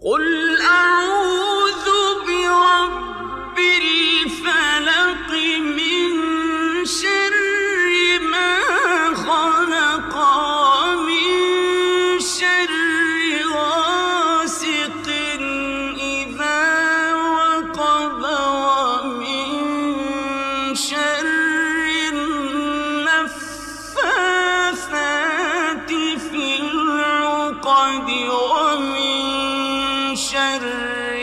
قل أعوذ برب الفلق من شر ما خلق ومن شر غاسق إذا وقب ومن شر النفاثات في العقد ومن شر